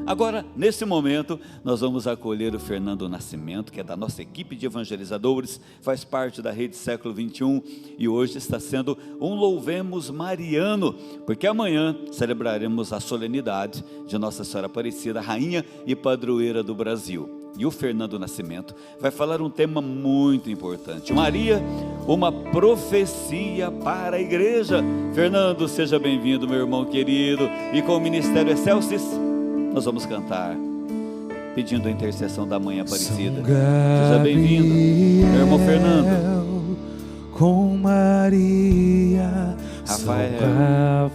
Agora, nesse momento, nós vamos acolher o Fernando Nascimento, que é da nossa equipe de evangelizadores, faz parte da Rede Século 21 e hoje está sendo um Louvemos Mariano, porque amanhã celebraremos a solenidade de Nossa Senhora Aparecida, Rainha e Padroeira do Brasil. E o Fernando Nascimento vai falar um tema muito importante: Maria, uma profecia para a igreja. Fernando, seja bem-vindo, meu irmão querido, e com o Ministério Excelsis, nós vamos cantar, pedindo a intercessão da Mãe Aparecida. Seja bem-vindo, meu irmão Fernando. Com Maria, Rafael,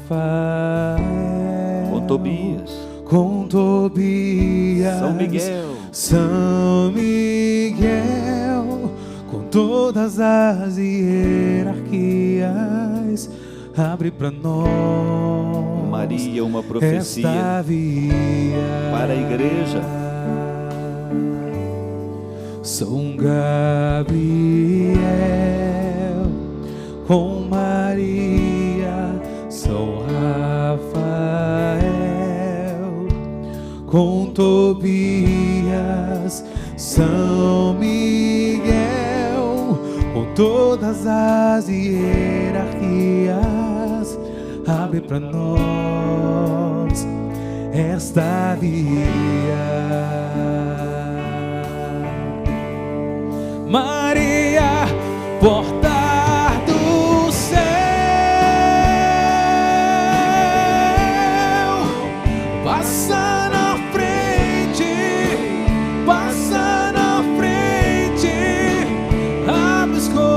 com Tobias, São Miguel, com todas as hierarquias, abre para nós, Maria, uma profecia para a igreja. São Gabriel, com Maria, São Rafael, com Tobias, São Miguel, com todas as hierarquias, abre para nós esta via. Maria, porta do céu, passa na frente, abre os corações.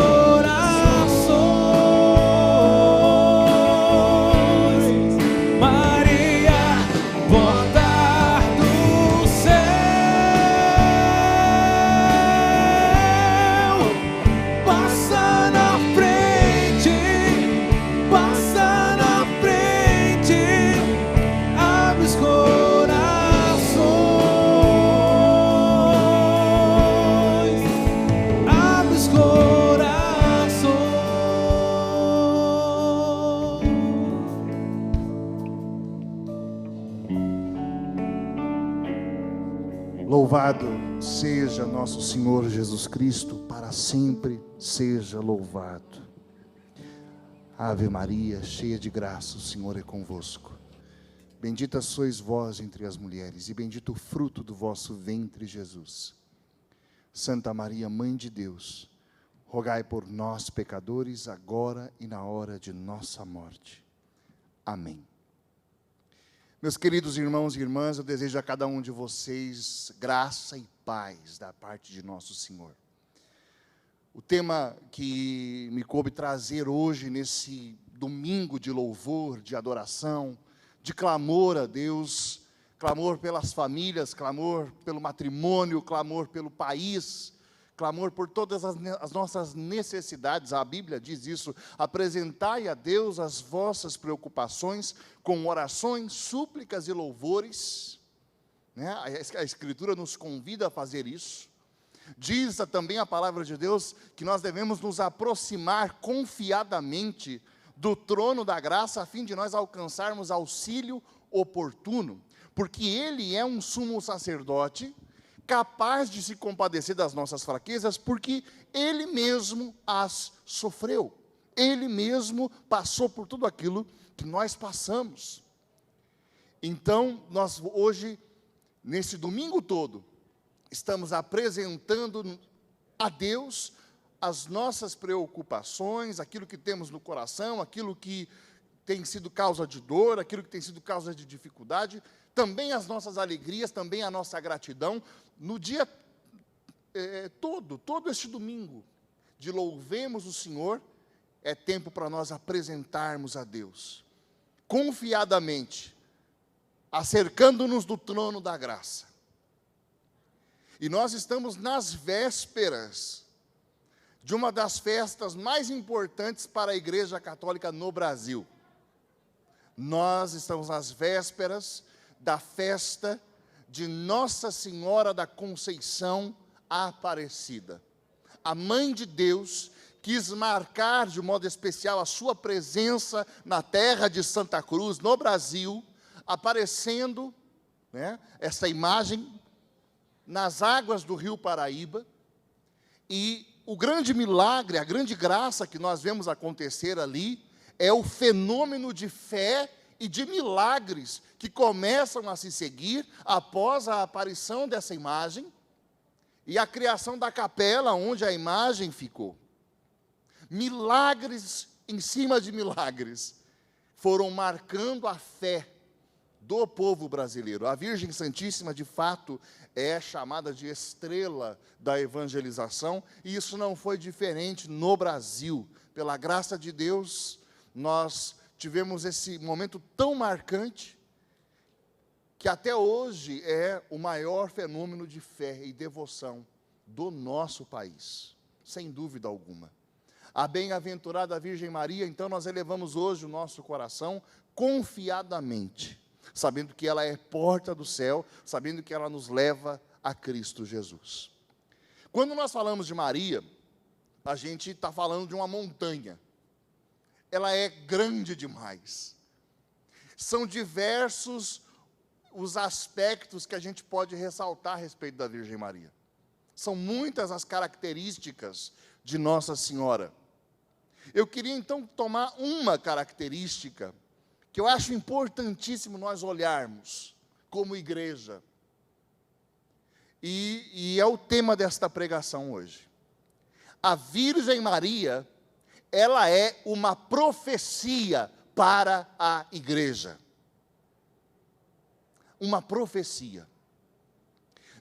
Maria, porta do céu, passa na frente, abre os corações, abre os corações. Louvado seja nosso Senhor Jesus Cristo, para sempre seja louvado. Ave Maria, cheia de graça, o Senhor é convosco. Bendita sois vós entre as mulheres, e bendito o fruto do vosso ventre, Jesus. Santa Maria, Mãe de Deus, rogai por nós, pecadores, agora e na hora de nossa morte. Amém. Meus queridos irmãos e irmãs, eu desejo a cada um de vocês graça e paz da parte de nosso Senhor. O tema que me coube trazer hoje, nesse domingo de louvor, de adoração, de clamor a Deus, clamor pelas famílias, clamor pelo matrimônio, clamor pelo país, clamor por todas as nossas necessidades. A Bíblia diz isso: apresentai a Deus as vossas preocupações com orações, súplicas e louvores, né? A Escritura nos convida a fazer isso. Diz também a palavra de Deus que nós devemos nos aproximar confiadamente do trono da graça, a fim de nós alcançarmos auxílio oportuno, porque Ele é um sumo sacerdote capaz de se compadecer das nossas fraquezas, porque Ele mesmo as sofreu. Ele mesmo passou por tudo aquilo que nós passamos. Então, nós hoje, nesse domingo todo, estamos apresentando a Deus as nossas preocupações, aquilo que temos no coração, aquilo que tem sido causa de dor, aquilo que tem sido causa de dificuldade, também as nossas alegrias, também a nossa gratidão. No dia todo este domingo de louvemos o Senhor, é tempo para nós apresentarmos a Deus, confiadamente, acercando-nos do trono da graça. E nós estamos nas vésperas de uma das festas mais importantes para a Igreja Católica no Brasil. Nós estamos nas vésperas da festa de Nossa Senhora da Conceição Aparecida. A Mãe de Deus quis marcar de modo especial a sua presença na terra de Santa Cruz, no Brasil, aparecendo né, essa imagem nas águas do rio Paraíba, e o grande milagre, a grande graça que nós vemos acontecer ali, é o fenômeno de fé e de milagres que começam a se seguir após a aparição dessa imagem e a criação da capela onde a imagem ficou. Milagres em cima de milagres foram marcando a fé do povo brasileiro. A Virgem Santíssima, de fato, é chamada de estrela da evangelização, e isso não foi diferente no Brasil. Pela graça de Deus, nós tivemos esse momento tão marcante, que até hoje é o maior fenômeno de fé e devoção do nosso país, sem dúvida alguma. A bem-aventurada Virgem Maria, então nós elevamos hoje o nosso coração confiadamente, sabendo que ela é porta do céu, sabendo que ela nos leva a Cristo Jesus. Quando nós falamos de Maria, a gente está falando de uma montanha. Ela é grande demais. São diversos os aspectos que a gente pode ressaltar a respeito da Virgem Maria. São muitas as características de Nossa Senhora. Eu queria então tomar uma característica que eu acho importantíssimo nós olharmos como igreja. E é o tema desta pregação hoje. A Virgem Maria, ela é uma profecia para a igreja. Uma profecia.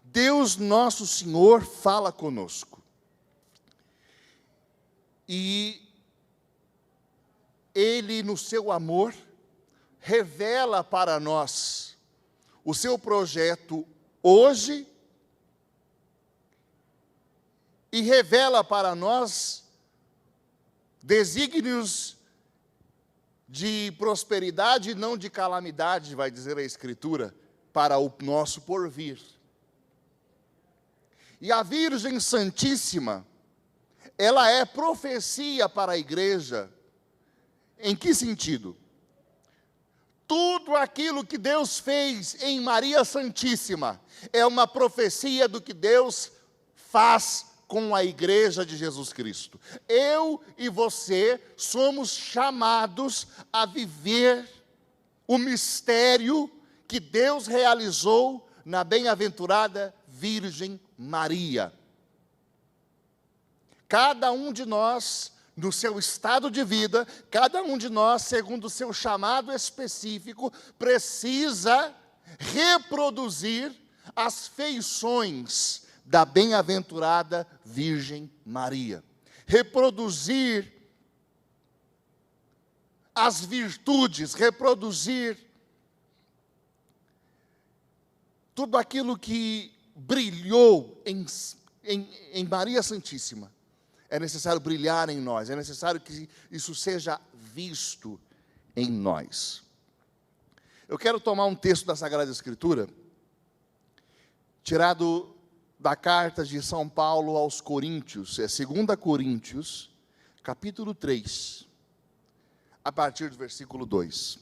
Deus nosso Senhor fala conosco. E Ele, no seu amor, revela para nós o seu projeto hoje e revela para nós desígnios de prosperidade e não de calamidade, vai dizer a Escritura, para o nosso porvir. E a Virgem Santíssima, ela é profecia para a igreja. Em que sentido? Tudo aquilo que Deus fez em Maria Santíssima é uma profecia do que Deus faz com a igreja de Jesus Cristo. Eu e você somos chamados a viver o mistério que Deus realizou na bem-aventurada Virgem Maria. Cada um de nós, no seu estado de vida, cada um de nós, segundo o seu chamado específico, precisa reproduzir as feições da bem-aventurada Virgem Maria. Reproduzir as virtudes, reproduzir tudo aquilo que brilhou em Maria Santíssima. É necessário brilhar em nós, é necessário que isso seja visto em nós. Eu quero tomar um texto da Sagrada Escritura, tirado da carta de São Paulo aos Coríntios, é 2 Coríntios, capítulo 3, a partir do versículo 2.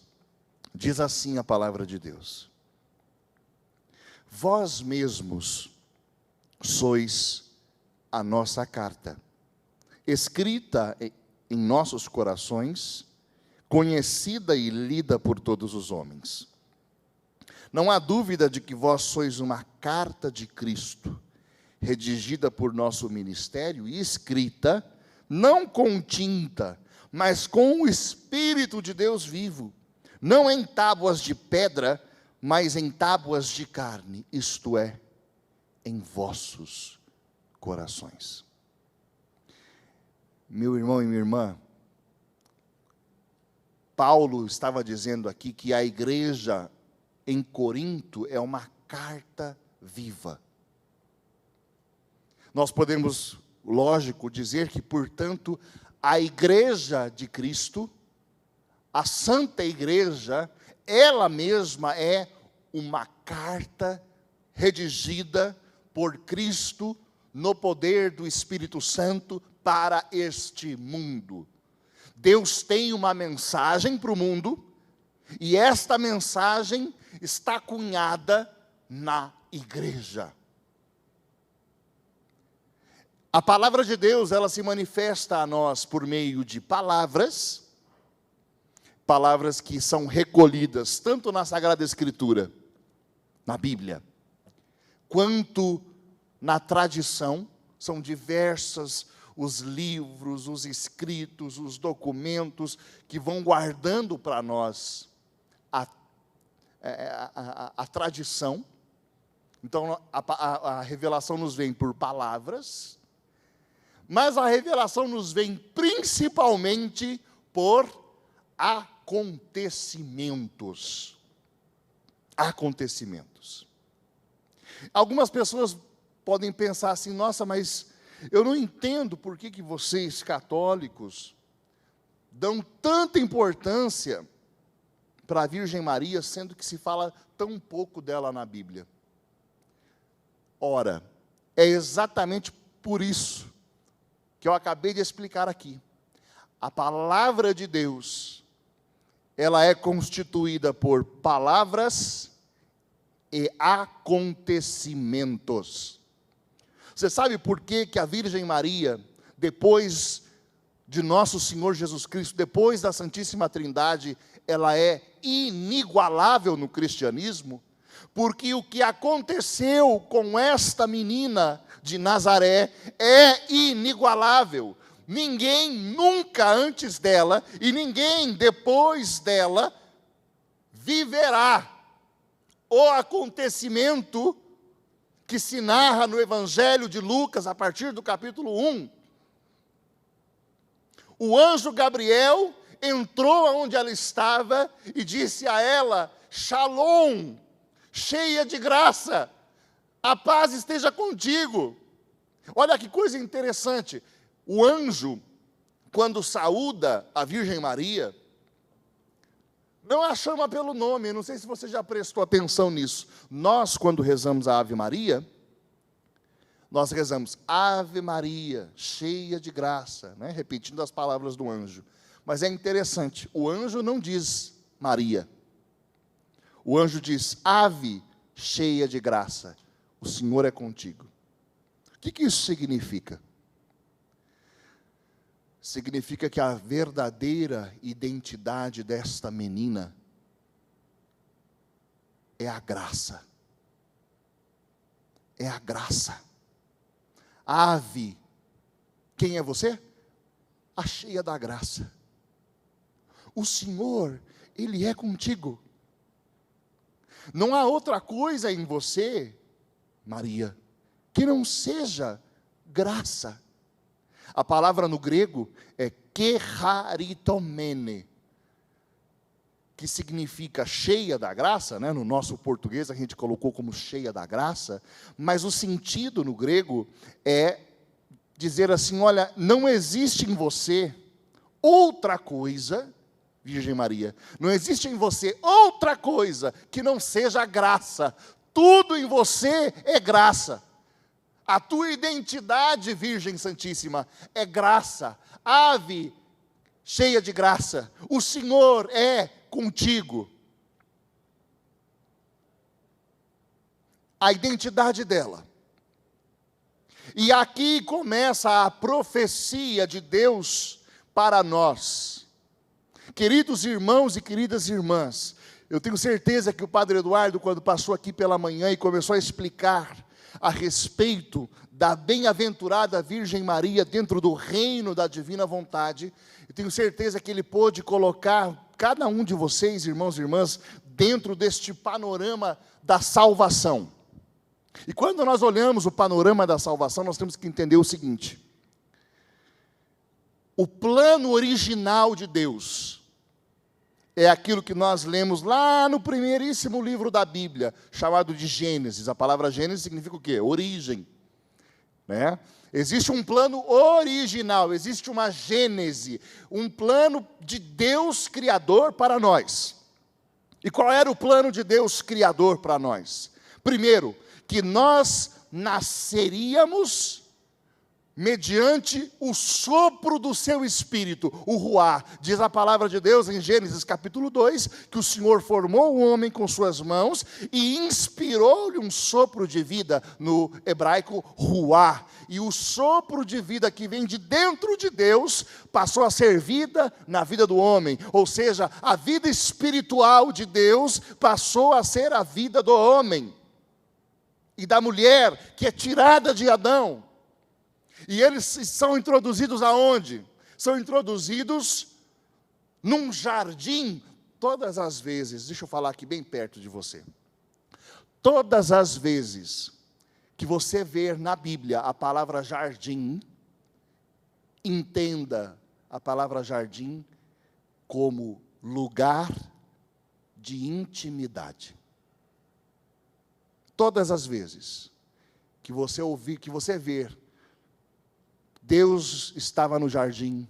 Diz assim a palavra de Deus: Vós mesmos sois a nossa carta, escrita em nossos corações, conhecida e lida por todos os homens. Não há dúvida de que vós sois uma carta de Cristo, redigida por nosso ministério e escrita, não com tinta, mas com o Espírito de Deus vivo, não em tábuas de pedra, mas em tábuas de carne, isto é, em vossos corações. Meu irmão e minha irmã, Paulo estava dizendo aqui que a igreja em Corinto é uma carta viva. Nós podemos, lógico, dizer que, portanto, a igreja de Cristo, a Santa Igreja, ela mesma é uma carta redigida por Cristo no poder do Espírito Santo para este mundo. Deus tem uma mensagem para o mundo, e esta mensagem está cunhada na igreja. A palavra de Deus, ela se manifesta a nós por meio de palavras que são recolhidas tanto na Sagrada Escritura, na Bíblia, quanto na tradição. São diversas os livros, os escritos, os documentos que vão guardando para nós a tradição. Então, a revelação nos vem por palavras, mas a revelação nos vem principalmente por acontecimentos. Acontecimentos. Algumas pessoas podem pensar assim: nossa, mas eu não entendo por que vocês, católicos, dão tanta importância para a Virgem Maria, sendo que se fala tão pouco dela na Bíblia. Ora, é exatamente por isso que eu acabei de explicar aqui. A palavra de Deus, ela é constituída por palavras e acontecimentos. Você sabe por que a Virgem Maria, depois de nosso Senhor Jesus Cristo, depois da Santíssima Trindade, ela é inigualável no cristianismo? Porque o que aconteceu com esta menina de Nazaré é inigualável. Ninguém nunca antes dela e ninguém depois dela viverá o acontecimento que se narra no Evangelho de Lucas, a partir do capítulo 1. O anjo Gabriel entrou onde ela estava e disse a ela: Shalom, cheia de graça, a paz esteja contigo. Olha que coisa interessante. O anjo, quando saúda a Virgem Maria, não a chama pelo nome. Não sei se você já prestou atenção nisso. Nós, quando rezamos a Ave Maria, nós rezamos Ave Maria, cheia de graça, né? Repetindo as palavras do anjo. Mas é interessante, o anjo não diz Maria. O anjo diz: Ave, cheia de graça, o Senhor é contigo. O que isso significa? Significa que a verdadeira identidade desta menina é a graça. É a graça. Ave, quem é você? A cheia da graça. O Senhor, Ele é contigo. Não há outra coisa em você, Maria, que não seja graça. A palavra no grego é kecharitomene, que significa cheia da graça, né? No nosso português a gente colocou como cheia da graça, mas o sentido no grego é dizer assim: olha, não existe em você outra coisa, Virgem Maria, não existe em você outra coisa que não seja graça. Tudo em você é graça. A tua identidade, Virgem Santíssima, é graça. Ave, cheia de graça, o Senhor é contigo. A identidade dela. E aqui começa a profecia de Deus para nós. Queridos irmãos e queridas irmãs, eu tenho certeza que o Padre Eduardo, quando passou aqui pela manhã e começou a explicar a respeito da bem-aventurada Virgem Maria dentro do reino da divina vontade, eu tenho certeza que ele pôde colocar cada um de vocês, irmãos e irmãs, dentro deste panorama da salvação. E quando nós olhamos o panorama da salvação, nós temos que entender o seguinte: o plano original de Deus é aquilo que nós lemos lá no primeiríssimo livro da Bíblia, chamado de Gênesis. A palavra Gênesis significa o quê? Origem, né? Existe um plano original, existe uma gênese, um plano de Deus Criador para nós. E qual era o plano de Deus Criador para nós? Primeiro, que nós nasceríamos mediante o sopro do seu espírito, o ruá. Diz a palavra de Deus em Gênesis capítulo 2, que o Senhor formou o homem com suas mãos e inspirou-lhe um sopro de vida, no hebraico ruá. E o sopro de vida que vem de dentro de Deus passou a ser vida na vida do homem. Ou seja, a vida espiritual de Deus passou a ser a vida do homem e da mulher, que é tirada de Adão. E eles são introduzidos aonde? São introduzidos num jardim, todas as vezes, deixa eu falar aqui bem perto de você. Todas as vezes que você ver na Bíblia a palavra jardim, entenda a palavra jardim como lugar de intimidade. Todas as vezes que você ouvir, que você ver, Deus estava no jardim,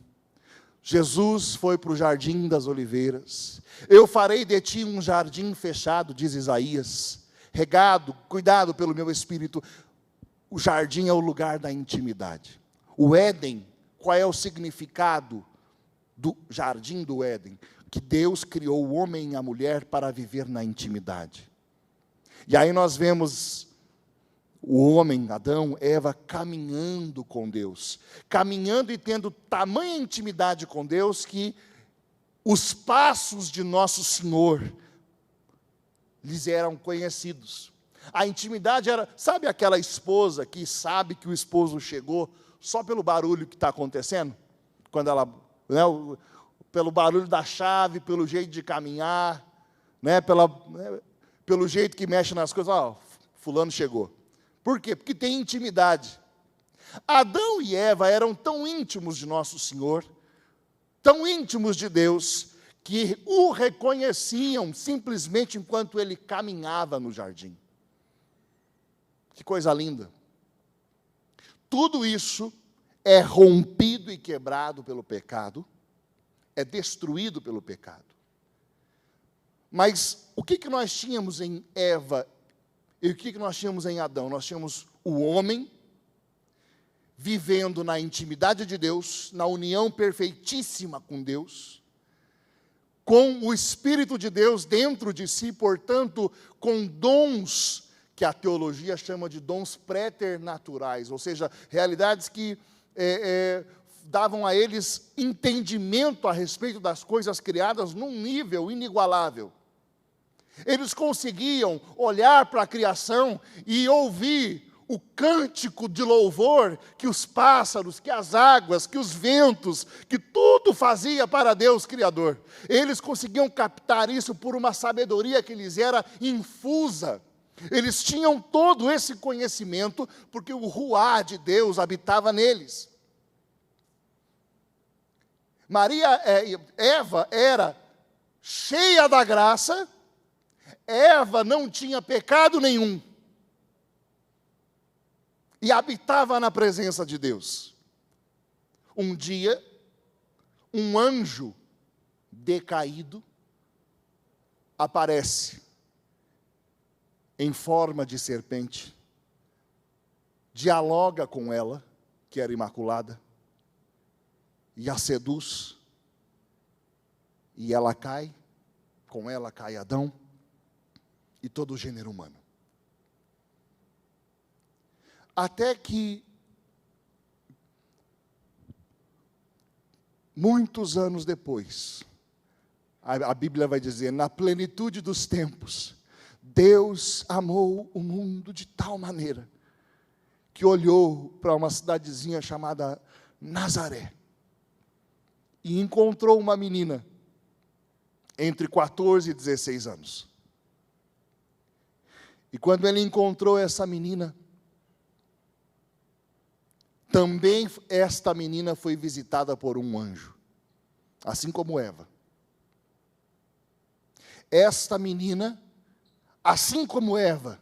Jesus foi para o jardim das oliveiras. Eu farei de ti um jardim fechado, diz Isaías, regado, cuidado pelo meu espírito. O jardim é o lugar da intimidade. O Éden, qual é o significado do jardim do Éden? Que Deus criou o homem e a mulher para viver na intimidade. E aí nós vemos o homem, Adão, Eva, caminhando com Deus. Caminhando e tendo tamanha intimidade com Deus que os passos de nosso Senhor lhes eram conhecidos. A intimidade era, sabe aquela esposa que sabe que o esposo chegou só pelo barulho que está acontecendo? Quando ela, né, pelo barulho da chave, pelo jeito de caminhar, né, pelo jeito que mexe nas coisas, fulano chegou. Por quê? Porque tem intimidade. Adão e Eva eram tão íntimos de nosso Senhor, tão íntimos de Deus, que o reconheciam simplesmente enquanto ele caminhava no jardim. Que coisa linda. Tudo isso é rompido e quebrado pelo pecado, é destruído pelo pecado. Mas o que nós tínhamos em Eva e o que nós tínhamos em Adão? Nós tínhamos o homem vivendo na intimidade de Deus, na união perfeitíssima com Deus, com o Espírito de Deus dentro de si, portanto, com dons que a teologia chama de dons préternaturais, ou seja, realidades que davam a eles entendimento a respeito das coisas criadas num nível inigualável. Eles conseguiam olhar para a criação e ouvir o cântico de louvor que os pássaros, que as águas, que os ventos, que tudo fazia para Deus Criador. Eles conseguiam captar isso por uma sabedoria que lhes era infusa. Eles tinham todo esse conhecimento porque o ruá de Deus habitava neles. Eva era cheia da graça. Eva não tinha pecado nenhum e habitava na presença de Deus. Um dia, um anjo decaído aparece em forma de serpente, dialoga com ela, que era imaculada, e a seduz, e ela cai, com ela cai Adão, e todo o gênero humano. Até que, muitos anos depois, a Bíblia vai dizer, na plenitude dos tempos, Deus amou o mundo de tal maneira, que olhou para uma cidadezinha chamada Nazaré, e encontrou uma menina, entre 14 e 16 anos. E quando ele encontrou essa menina, também esta menina foi visitada por um anjo, assim como Eva. Esta menina, assim como Eva,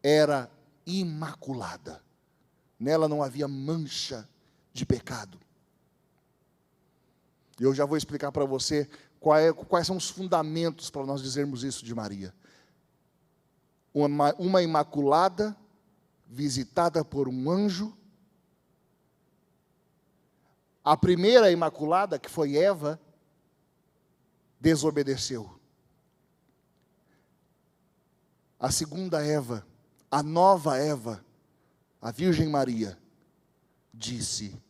era imaculada. Nela não havia mancha de pecado. E eu já vou explicar para você quais são os fundamentos para nós dizermos isso de Maria. Uma imaculada, visitada por um anjo, A primeira imaculada, que foi Eva, desobedeceu. A segunda Eva, a nova Eva, a Virgem Maria, disse: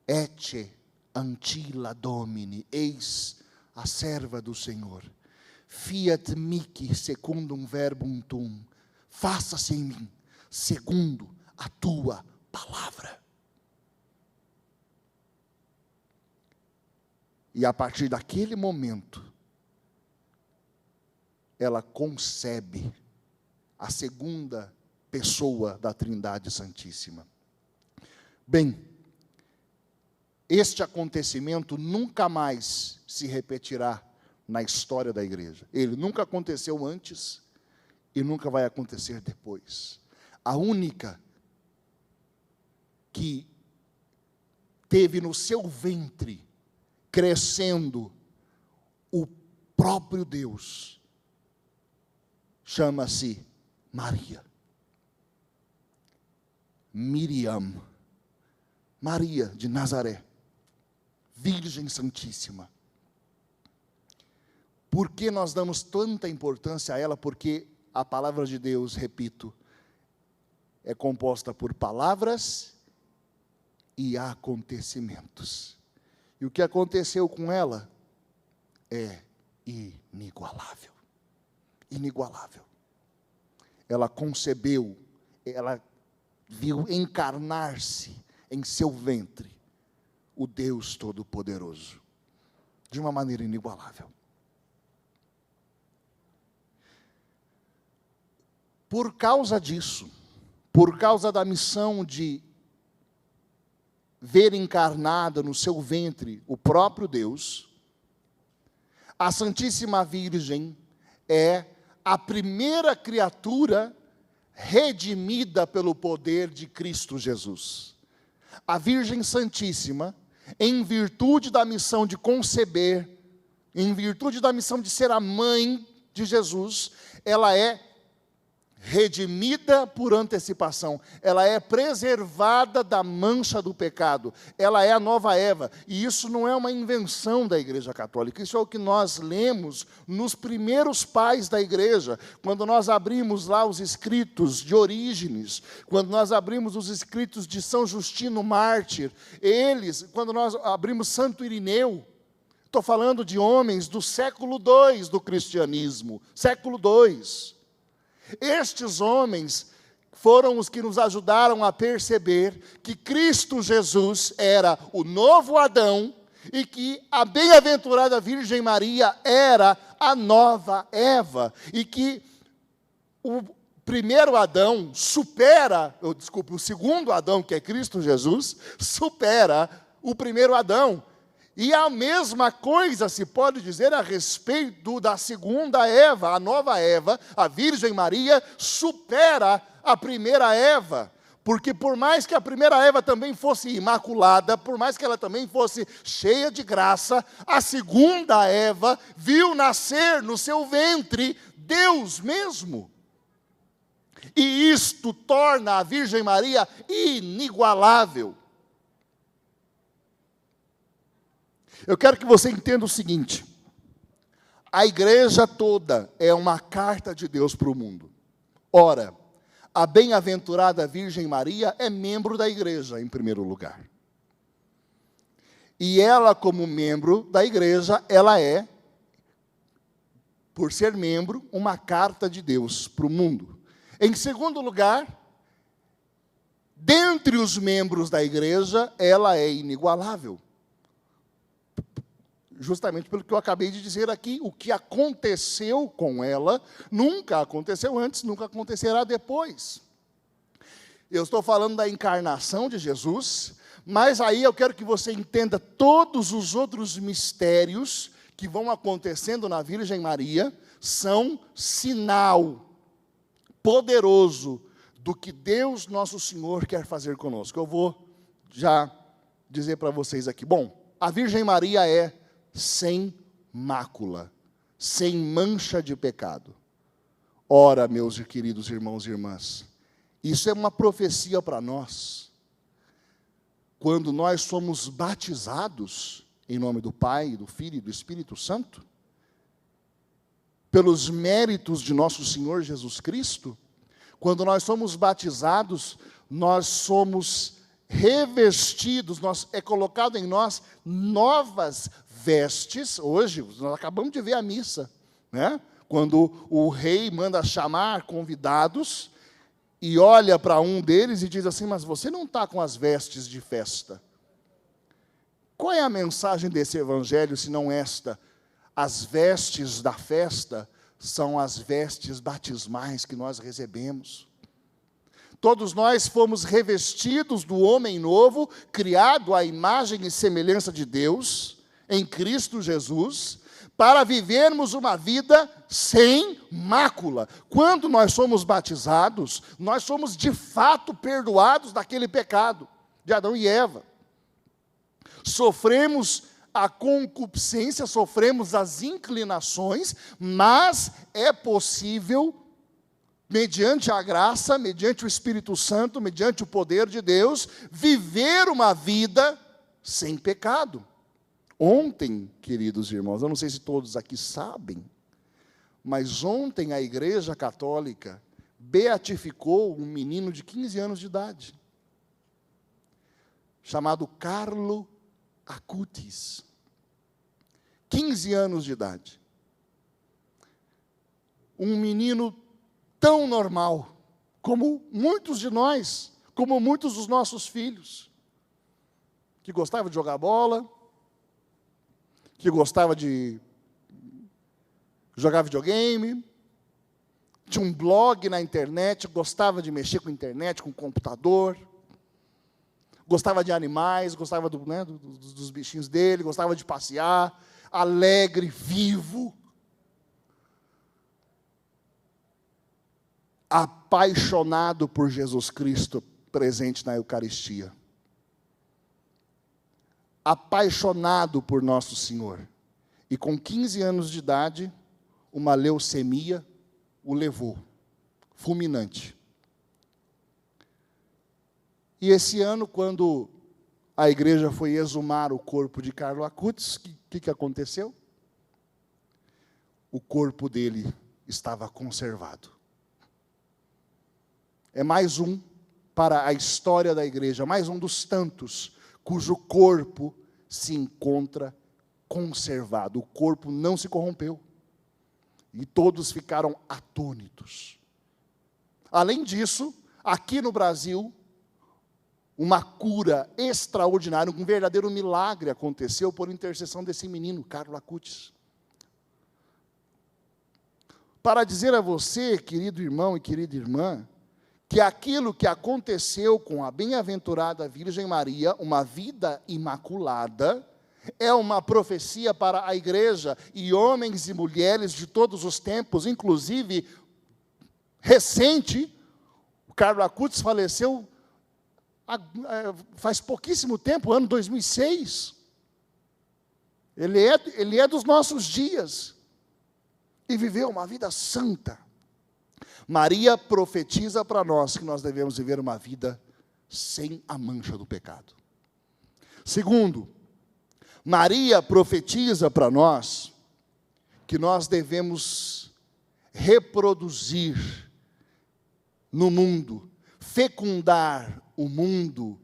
Ecce ancilla Domini, eis a serva do Senhor. Fiat mihi secundum verbum tuum, faça-se em mim segundo a tua palavra. E a partir daquele momento, ela concebe a segunda pessoa da Trindade Santíssima. Bem, este acontecimento nunca mais se repetirá na história da igreja. Ele nunca aconteceu antes e nunca vai acontecer depois. A única que teve no seu ventre crescendo o próprio Deus chama-se Maria. Miriam, Maria de Nazaré, Virgem Santíssima. Por que nós damos tanta importância a ela? Porque a palavra de Deus, repito, é composta por palavras e acontecimentos. E o que aconteceu com ela é inigualável. Inigualável. Ela concebeu, ela viu encarnar-se em seu ventre o Deus Todo-Poderoso, de uma maneira inigualável. Por causa disso, por causa da missão de ver encarnada no seu ventre o próprio Deus, a Santíssima Virgem é a primeira criatura redimida pelo poder de Cristo Jesus. A Virgem Santíssima, em virtude da missão de conceber, em virtude da missão de ser a mãe de Jesus, ela é redimida por antecipação, ela é preservada da mancha do pecado, ela é a nova Eva, e isso não é uma invenção da Igreja Católica, isso é o que nós lemos nos primeiros pais da Igreja, quando nós abrimos lá os escritos de Orígenes, quando nós abrimos os escritos de São Justino Mártir, quando nós abrimos Santo Irineu, estou falando de homens do século II do cristianismo, século II. Estes homens foram os que nos ajudaram a perceber que Cristo Jesus era o novo Adão e que a bem-aventurada Virgem Maria era a nova Eva, e que o primeiro Adão o segundo Adão, que é Cristo Jesus, supera o primeiro Adão. E a mesma coisa se pode dizer a respeito da segunda Eva, a nova Eva, a Virgem Maria, supera a primeira Eva. Porque por mais que a primeira Eva também fosse imaculada, por mais que ela também fosse cheia de graça, a segunda Eva viu nascer no seu ventre Deus mesmo. E isto torna a Virgem Maria inigualável. Eu quero que você entenda o seguinte: a igreja toda é uma carta de Deus para o mundo. Ora, a bem-aventurada Virgem Maria é membro da igreja, em primeiro lugar. E ela, como membro da igreja, ela é, por ser membro, uma carta de Deus para o mundo. Em segundo lugar, dentre os membros da igreja, ela é inigualável. Justamente pelo que eu acabei de dizer aqui, o que aconteceu com ela nunca aconteceu antes, nunca acontecerá depois. Eu estou falando da encarnação de Jesus, mas aí eu quero que você entenda todos os outros mistérios que vão acontecendo na Virgem Maria, são sinal poderoso do que Deus Nosso Senhor quer fazer conosco. Eu vou já dizer para vocês aqui. Bom, a Virgem Maria é sem mácula, sem mancha de pecado. Ora, meus queridos irmãos e irmãs, isso é uma profecia para nós. quando nós somos batizados em nome do Pai, do Filho e do Espírito Santo, pelos méritos de nosso Senhor Jesus Cristo, quando nós somos batizados, nós somos revestidos, é colocado em nós novas vestes. Hoje, nós acabamos de ver a missa, né? Quando o rei manda chamar convidados, e olha para um deles e diz assim: mas você não está com as vestes de festa. Qual é a mensagem desse evangelho, se não esta? As vestes da festa são as vestes batismais que nós recebemos. Todos nós fomos revestidos do homem novo, criado à imagem e semelhança de Deus, em Cristo Jesus, para vivermos uma vida sem mácula. Quando nós somos batizados, nós somos de fato perdoados daquele pecado de Adão e Eva. Sofremos a concupiscência, sofremos as inclinações, mas é possível, mediante a graça, mediante o Espírito Santo, mediante o poder de Deus, viver uma vida sem pecado. Ontem, queridos irmãos, eu não sei se todos aqui sabem, mas ontem a Igreja Católica beatificou um menino de 15 anos de idade, chamado Carlo Acutis. 15 anos de idade. Um menino tão normal, como muitos de nós, como muitos dos nossos filhos, que gostava de jogar bola, que gostava de jogar videogame, tinha um blog na internet, gostava de mexer com a internet, com o computador, gostava de animais, gostava dos bichinhos dele, gostava de passear, alegre, vivo, apaixonado por Jesus Cristo presente na Eucaristia, apaixonado por nosso Senhor. E com 15 anos de idade, uma leucemia o levou, fulminante. E esse ano, quando a igreja foi exumar o corpo de Carlo Acutis, o que aconteceu? O corpo dele estava conservado. É mais um para a história da igreja, mais um dos tantos cujo corpo se encontra conservado. O corpo não se corrompeu. E todos ficaram atônitos. Além disso, aqui no Brasil, uma cura extraordinária, um verdadeiro milagre aconteceu por intercessão desse menino, Carlo Acutis. Para dizer a você, querido irmão e querida irmã, que aquilo que aconteceu com a bem-aventurada Virgem Maria, uma vida imaculada, é uma profecia para a igreja e homens e mulheres de todos os tempos, inclusive recente. O Carlo Acutis faleceu faz pouquíssimo tempo, ano 2006. Ele é dos nossos dias e viveu uma vida santa. Maria profetiza para nós que nós devemos viver uma vida sem a mancha do pecado. Segundo, Maria profetiza para nós que nós devemos reproduzir no mundo, fecundar o mundo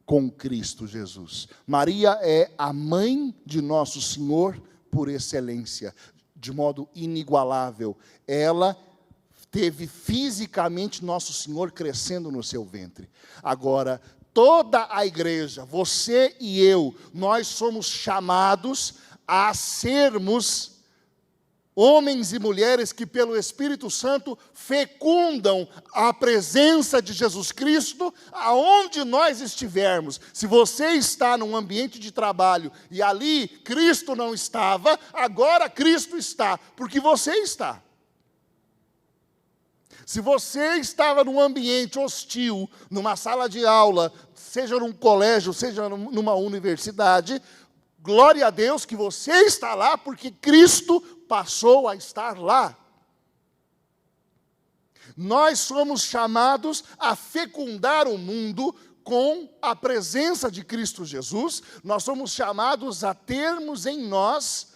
com Cristo Jesus. Maria é a mãe de nosso Senhor por excelência, de modo inigualável. Ela teve fisicamente nosso Senhor crescendo no seu ventre. Agora, toda a igreja, você e eu, nós somos chamados a sermos homens e mulheres que pelo Espírito Santo fecundam a presença de Jesus Cristo aonde nós estivermos. Se você está num ambiente de trabalho e ali Cristo não estava, agora Cristo está, porque você está. Se você estava num ambiente hostil, numa sala de aula, seja num colégio, seja numa universidade, glória a Deus que você está lá, porque Cristo passou a estar lá. Nós somos chamados a fecundar o mundo com a presença de Cristo Jesus, nós somos chamados a termos em nós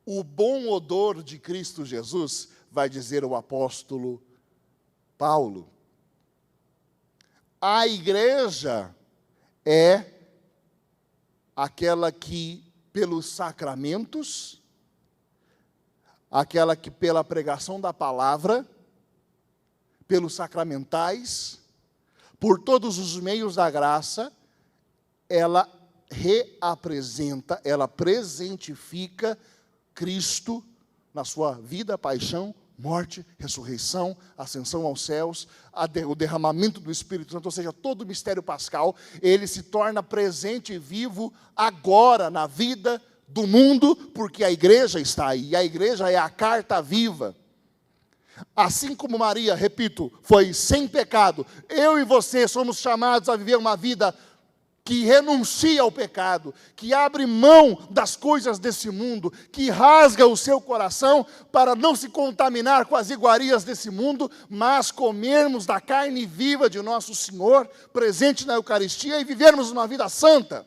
o bom odor de Cristo Jesus, vai dizer o apóstolo Paulo. A igreja é aquela que, pelos sacramentos, aquela que, pela pregação da palavra, pelos sacramentais, por todos os meios da graça, ela reapresenta, ela presentifica Cristo na sua vida, paixão, morte, ressurreição, ascensão aos céus, o derramamento do Espírito Santo, ou seja, todo o mistério pascal, ele se torna presente e vivo agora na vida do mundo, porque a igreja está aí, e a igreja é a carta viva. Assim como Maria, repito, foi sem pecado, eu e você somos chamados a viver uma vida que renuncia ao pecado, que abre mão das coisas desse mundo, que rasga o seu coração para não se contaminar com as iguarias desse mundo, mas comermos da carne viva de nosso Senhor, presente na Eucaristia, e vivermos uma vida santa.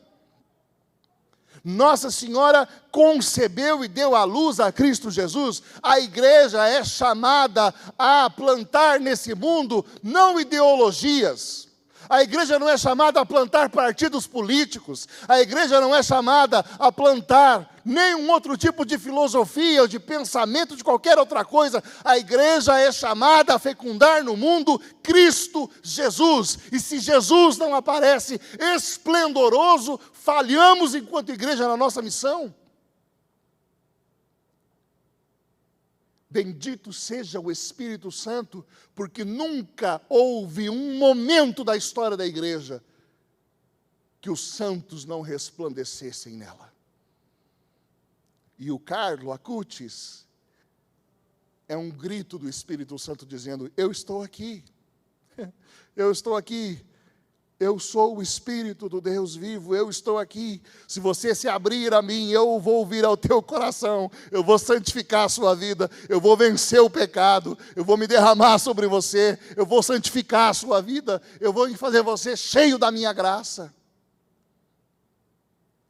Nossa Senhora concebeu e deu à luz a Cristo Jesus. A igreja é chamada a plantar nesse mundo não ideologias. A igreja não é chamada a plantar partidos políticos. A igreja não é chamada a plantar nenhum outro tipo de filosofia ou de pensamento de qualquer outra coisa. A igreja é chamada a fecundar no mundo Cristo Jesus. E se Jesus não aparece esplendoroso, falhamos enquanto igreja na nossa missão. Bendito seja o Espírito Santo, porque nunca houve um momento da história da igreja que os santos não resplandecessem nela. E o Carlo Acutis é um grito do Espírito Santo dizendo: eu estou aqui, eu estou aqui. Eu sou o Espírito do Deus vivo, eu estou aqui. Se você se abrir a mim, eu vou vir ao teu coração, eu vou santificar a sua vida, eu vou vencer o pecado, eu vou me derramar sobre você, eu vou santificar a sua vida, eu vou fazer você cheio da minha graça.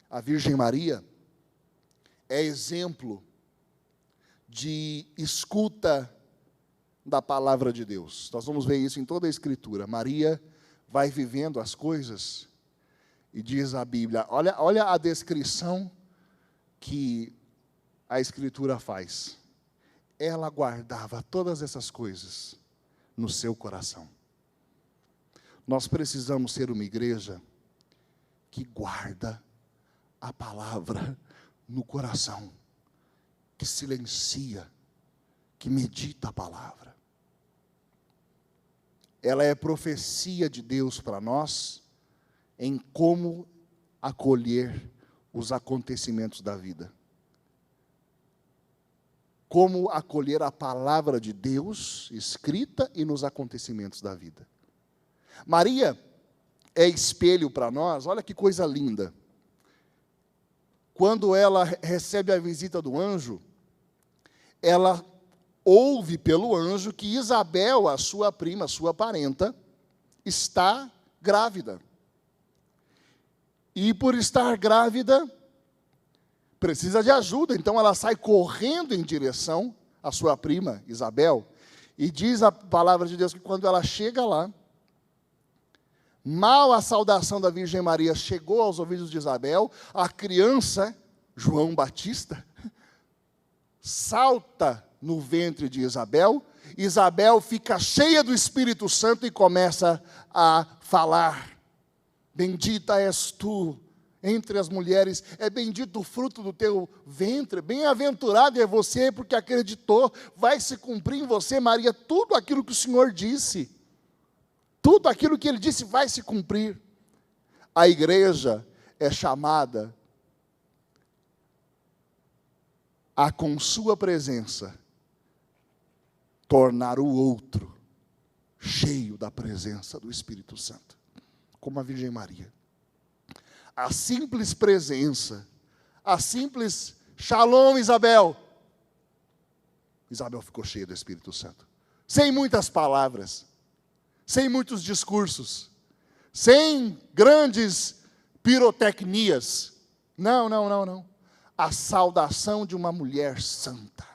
A Virgem Maria é exemplo de escuta da palavra de Deus. Nós vamos ver isso em toda a Escritura. Maria vai vivendo as coisas, e diz a Bíblia, olha a descrição que a Escritura faz. Ela guardava todas essas coisas no seu coração. Nós precisamos ser uma igreja que guarda a palavra no coração, que silencia, que medita a palavra. Ela é profecia de Deus para nós em como acolher os acontecimentos da vida. Como acolher a palavra de Deus escrita e nos acontecimentos da vida. Maria é espelho para nós, olha que coisa linda. Quando ela recebe a visita do anjo, ela ouve pelo anjo que Isabel, a sua prima, a sua parenta, está grávida. E por estar grávida, precisa de ajuda. Então ela sai correndo em direção à sua prima, Isabel. E diz a palavra de Deus que quando ela chega lá, mal a saudação da Virgem Maria chegou aos ouvidos de Isabel, a criança, João Batista, salta no ventre de Isabel. Isabel fica cheia do Espírito Santo e começa a falar: bendita és tu entre as mulheres, é bendito o fruto do teu ventre, bem-aventurado é você porque acreditou, vai se cumprir em você, Maria, tudo aquilo que o Senhor disse, tudo aquilo que Ele disse vai se cumprir. A igreja é chamada a, com sua presença, tornar o outro cheio da presença do Espírito Santo, como a Virgem Maria. A simples presença, a simples Shalom, Isabel. Isabel ficou cheia do Espírito Santo, sem muitas palavras, sem muitos discursos, sem grandes pirotecnias. Não, não, não, não. A saudação de uma mulher santa,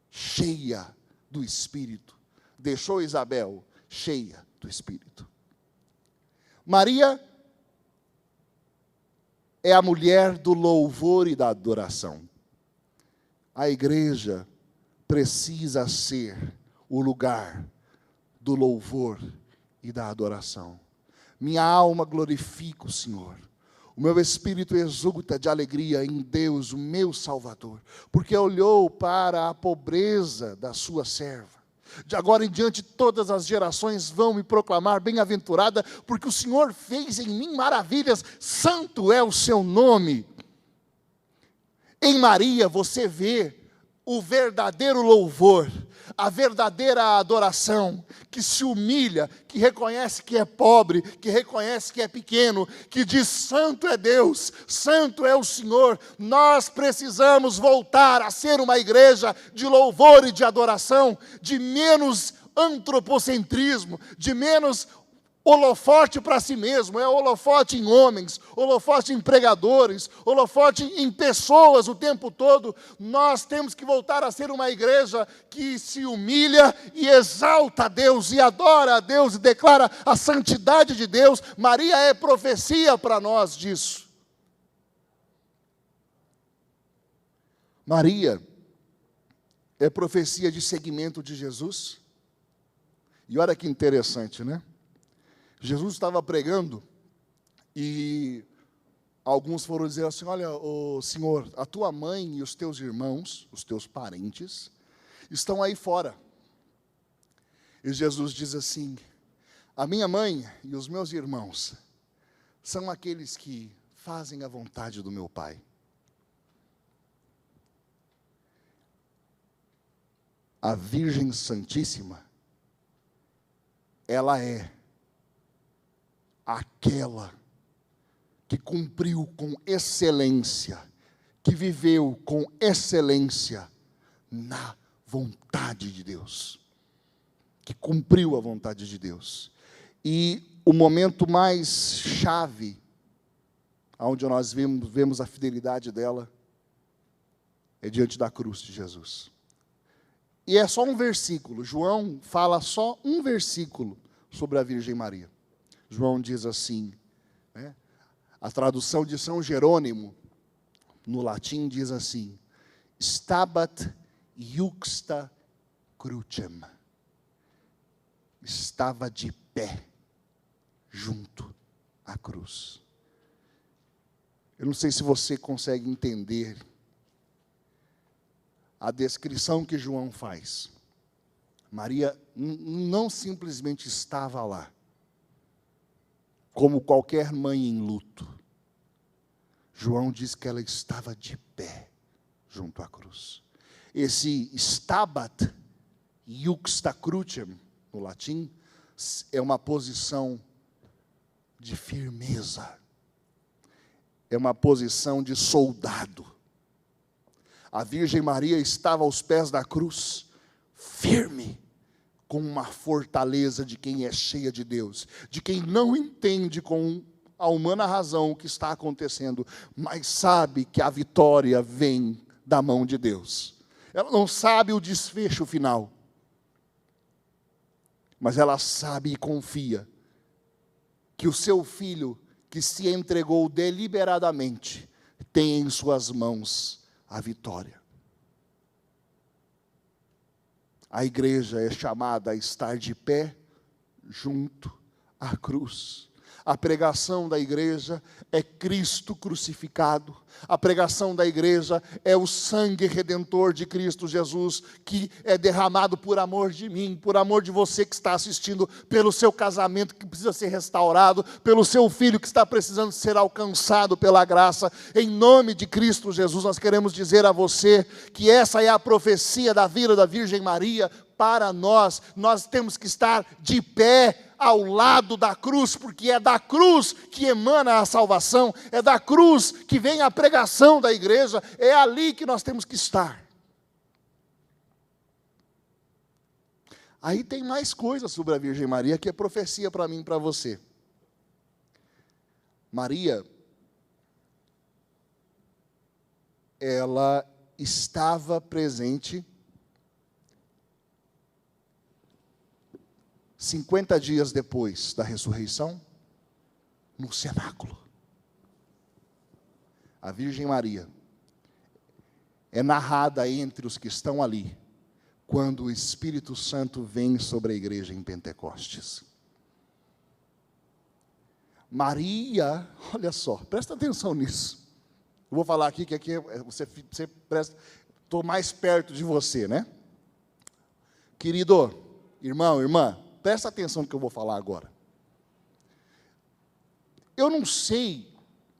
cheia do Espírito. Deixou Isabel cheia do Espírito. Maria é a mulher do louvor e da adoração. A igreja precisa ser o lugar do louvor e da adoração. Minha alma glorifica o Senhor. O meu espírito exulta de alegria em Deus, o meu Salvador, porque olhou para a pobreza da sua serva. De agora em diante, todas as gerações vão me proclamar bem-aventurada, porque o Senhor fez em mim maravilhas, santo é o seu nome. Em Maria você vê o verdadeiro louvor, a verdadeira adoração, que se humilha, que reconhece que é pobre, que reconhece que é pequeno, que diz: santo é Deus, santo é o Senhor. Nós precisamos voltar a ser uma igreja de louvor e de adoração, de menos antropocentrismo, de menos holofote para si mesmo, é holofote em homens, holofote em pregadores, holofote em pessoas o tempo todo. Nós temos que voltar a ser uma igreja que se humilha e exalta a Deus, e adora a Deus, e declara a santidade de Deus. Maria é profecia para nós disso. Maria é profecia de seguimento de Jesus. E olha que interessante, né? Jesus estava pregando e alguns foram dizer assim: olha, Senhor, a tua mãe e os teus irmãos, os teus parentes, estão aí fora. E Jesus diz assim: a minha mãe e os meus irmãos são aqueles que fazem a vontade do meu Pai. A Virgem Santíssima, ela é aquela que cumpriu com excelência, que viveu com excelência na vontade de Deus, que cumpriu a vontade de Deus. E o momento mais chave, onde nós vemos a fidelidade dela, é diante da cruz de Jesus. E é só um versículo, João fala só um versículo sobre a Virgem Maria. João diz assim, né? A tradução de São Jerônimo, no latim, diz assim: stabat iuxta crucem. Estava de pé, junto à cruz. Eu não sei se você consegue entender a descrição que João faz. Maria não simplesmente estava lá, como qualquer mãe em luto. João diz que ela estava de pé junto à cruz. Esse stabat iuxta crucem, no latim, é uma posição de firmeza, é uma posição de soldado. A Virgem Maria estava aos pés da cruz, firme, com uma fortaleza de quem é cheia de Deus, de quem não entende com a humana razão o que está acontecendo, mas sabe que a vitória vem da mão de Deus. Ela não sabe o desfecho final, mas ela sabe e confia que o seu filho, que se entregou deliberadamente, tem em suas mãos a vitória. A igreja é chamada a estar de pé junto à cruz. A pregação da igreja é Cristo crucificado. A pregação da igreja é o sangue redentor de Cristo Jesus, que é derramado por amor de mim, por amor de você que está assistindo, pelo seu casamento que precisa ser restaurado, pelo seu filho que está precisando ser alcançado pela graça. Em nome de Cristo Jesus, nós queremos dizer a você que essa é a profecia da vida da Virgem Maria para nós. Nós temos que estar de pé ao lado da cruz, porque é da cruz que emana a salvação, é da cruz que vem a pregação da igreja, é ali que nós temos que estar. Aí tem mais coisas sobre a Virgem Maria, que é profecia para mim e para você. Maria, ela estava presente 50 dias depois da ressurreição, no cenáculo. A Virgem Maria é narrada entre os que estão ali, quando o Espírito Santo vem sobre a igreja em Pentecostes. Maria, olha só, presta atenção nisso. Eu vou falar aqui que aqui você presta, estou mais perto de você, né? Querido, irmão, irmã, presta atenção no que eu vou falar agora. Eu não sei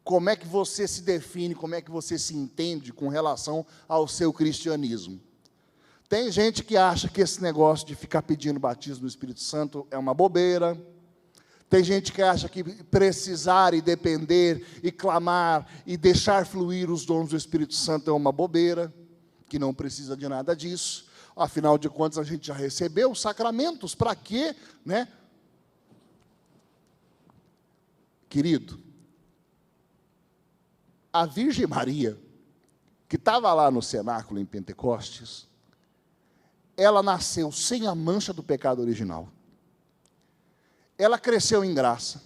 como é que você se define, como é que você se entende com relação ao seu cristianismo. Tem gente que acha que esse negócio de ficar pedindo batismo no Espírito Santo é uma bobeira. Tem gente que acha que precisar e depender e clamar e deixar fluir os dons do Espírito Santo é uma bobeira, que não precisa de nada disso. Afinal de contas, a gente já recebeu os sacramentos, para quê, né? Querido, a Virgem Maria, que estava lá no cenáculo em Pentecostes, ela nasceu sem a mancha do pecado original. Ela cresceu em graça.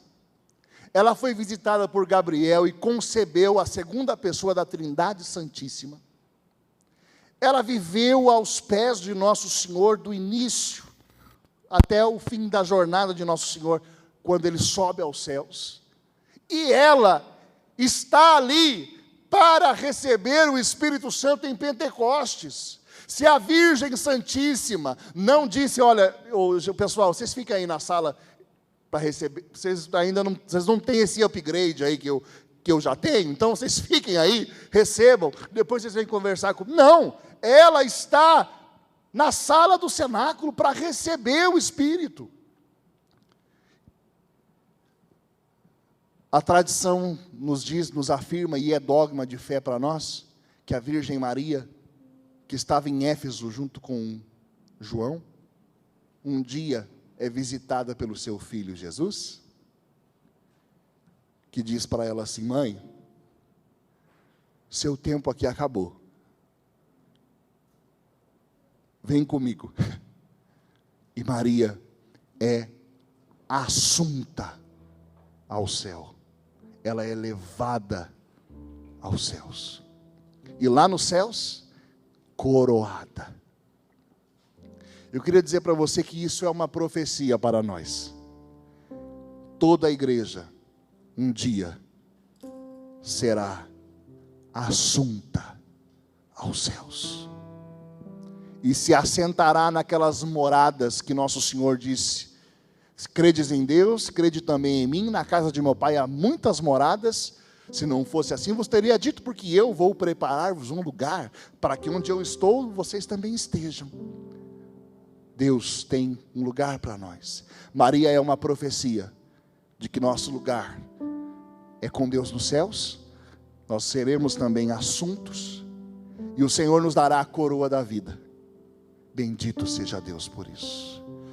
Ela foi visitada por Gabriel e concebeu a segunda pessoa da Trindade Santíssima. Ela viveu aos pés de Nosso Senhor do início até o fim da jornada de Nosso Senhor, quando Ele sobe aos céus. E ela está ali para receber o Espírito Santo em Pentecostes. Se a Virgem Santíssima não disse, olha, pessoal, vocês fiquem aí na sala para receber, vocês não têm esse upgrade aí que eu já tenho, então vocês fiquem aí, recebam, depois vocês vêm conversar comigo. Não, ela está na sala do cenáculo para receber o Espírito. A tradição nos diz, nos afirma, e é dogma de fé para nós, que a Virgem Maria, que estava em Éfeso junto com João, um dia é visitada pelo seu filho Jesus, que diz para ela assim: mãe, seu tempo aqui acabou, vem comigo. E Maria é assunta ao céu, ela é levada aos céus, e lá nos céus, coroada. Eu queria dizer para você que isso é uma profecia para nós. Toda a igreja, um dia, será assunta aos céus. E se assentará naquelas moradas que nosso Senhor disse: credes em Deus, crede também em mim, na casa de meu Pai há muitas moradas. Se não fosse assim, vos teria dito, porque eu vou preparar-vos um lugar, para que onde eu estou, vocês também estejam. Deus tem um lugar para nós. Maria é uma profecia de que nosso lugar é com Deus nos céus. Nós seremos também assuntos, e o Senhor nos dará a coroa da vida. Bendito seja Deus por isso.